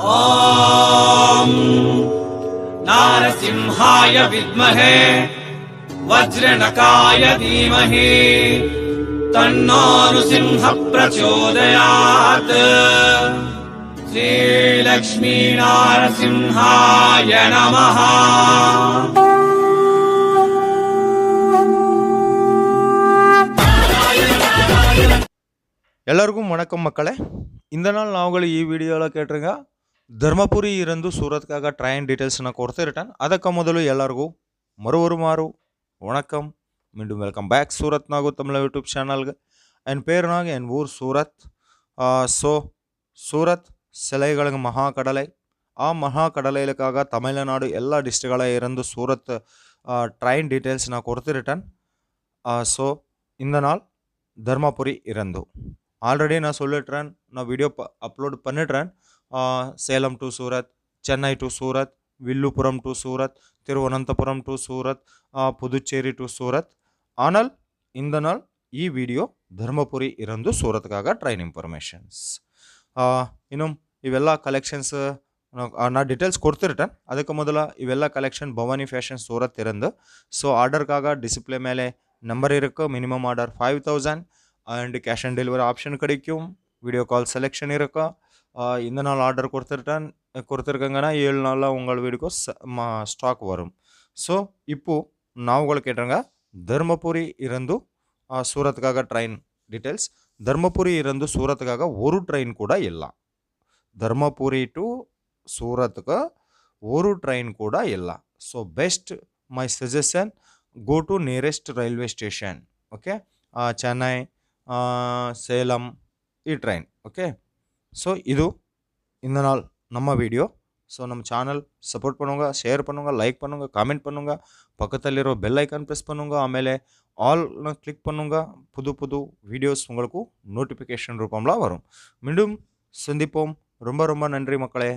ॐ नारसिंहाय विद्महे वज्रनकाय धीमहि तन्नो नृसिंह प्रचोदयात्। श्रीलक्ष्मी नारसिंहाय नमः। எல்லாருக்கும் வணக்கம் மக்களே. இந்த நாள் ನಾವುಗಳು ಈ ವಿಡಿಯೋలో ಕೇಟ್ರಂಗ ಧರ್ಮಪುರಿ ಇರಂದು ಸೂರತ್ಕಾಗ ಟ್ರೈನ್ ಡೀಟೇಲ್ಸ್ನ ಕೊಡ್ತಿರ್ತಾನೆ. ಅದಕ್ಕೆ ಮೊದಲು ಎಲ್ಲರಿಗೂ மறுமாறு வணக்கம். மீண்டும் welcome back Surat Nagu Tamil YouTube சேனலுக்கு. என் பேர் நாகு, என் ஊர் சூரத். ஸோ சூரத் சிலைகளுக்கு மகாகடலை. மகாகடலைக்காக தமிழ்நாடு எல்லா டிஸ்ட்ரிக்ட்கள இருந்து சூரத் ட்ரெயின் டீட்டெயில்ஸ் நான் கொடுத்துருட்டேன். ஸோ இந்த நாள் தர்மபுரி இருந்து ஆல்ரெடி நான் சொல்லிட்டுறேன், நான் வீடியோ அப்லோட் பண்ணிடுறேன். Salem to Surat, Chennai to Surat, Villupuram to Surat, Thiruvananthapuram to Surat, Puducherry to Surat. ஆனால் இந்த நாள் ಈ ವಿಡಿಯೋ ಧರ್ಮಪುರಿ ಇರಂದು ಸೂರತ್ಗಾಗ ಟ್ರೈನ್ ಇನ್ಫಾರ್ಮೇಷನ್ಸ್. ಇನ್ನು ಇವೆಲ್ಲ ಕಲೆಕ್ಷನ್ಸ್ ನಾ ಡೀಟೇಲ್ಸ್ ಕೊಡ್ತಿರ್ಟೇನೆ. ಅದಕ್ಕೆ ಮೊದಲ ಇವೆಲ್ಲ ಕಲೆಕ್ಷನ್ ಭವಾನಿ ಫ್ಯಾಷನ್ ಸೂರತ್ ಇರಂದು. ಸೊ ಆರ್ಡರ್ಗಾಗ ಡಿಸ್ಪ್ಲೇ ಮೇಲೆ ನಂಬರ್ ಇರಕ್ಕೆ, minimum order 5000 and cash on delivery option கிடைக்கும். வீடியோ கால் செலெக்ஷன் இருக்கா. இந்த நாள் ஆர்டர் கொடுத்துருக்கங்கன்னா 7 நாளில் உங்கள் வீடுக்கு ஸ்டாக் வரும். ஸோ இப்போது நாவுಗಳು கேட்டுருங்க, தர்மபுரி இருந்து சூரத்துக்காக ட்ரெயின் டீட்டெயில்ஸ். தர்மபுரி இருந்து சூரத்துக்காக ஒரு ட்ரெயின் கூட ಇಲ್ಲ. ಧರ್ಮಪುರಿ ಟು ಸೂರತ್ಗೆ ஒரு ட்ரெயின் ಕೂಡ ಇಲ್ಲ. So best my suggestion, go to nearest railway station. Okay, Chennai, Salem ಈ ಟ್ರೈನ್. ஓகே, ஸோ இது இந்த நாள் நம்ம வீடியோ. ஸோ நம்ம சேனல் சப்போர்ட் பண்ணுங்க, ஷேர் பண்ணுங்க, லைக் பண்ணுங்க, காமெண்ட் பண்ணுங்க, பக்கத்திலிರೋ பெல் ஐக்கான் ப்ரெஸ் பண்ணுங்க, ஆಮೇಲೆ ஆல்னு கிளிக் பண்ணுங்க. புது புது வீடியோஸ் உங்களுக்கு நோட்டிஃபிகேஷன் ரூபம்ல வரும். மீண்டும் சந்திப்போம். ரொம்ப ரொம்ப நன்றி மக்களே.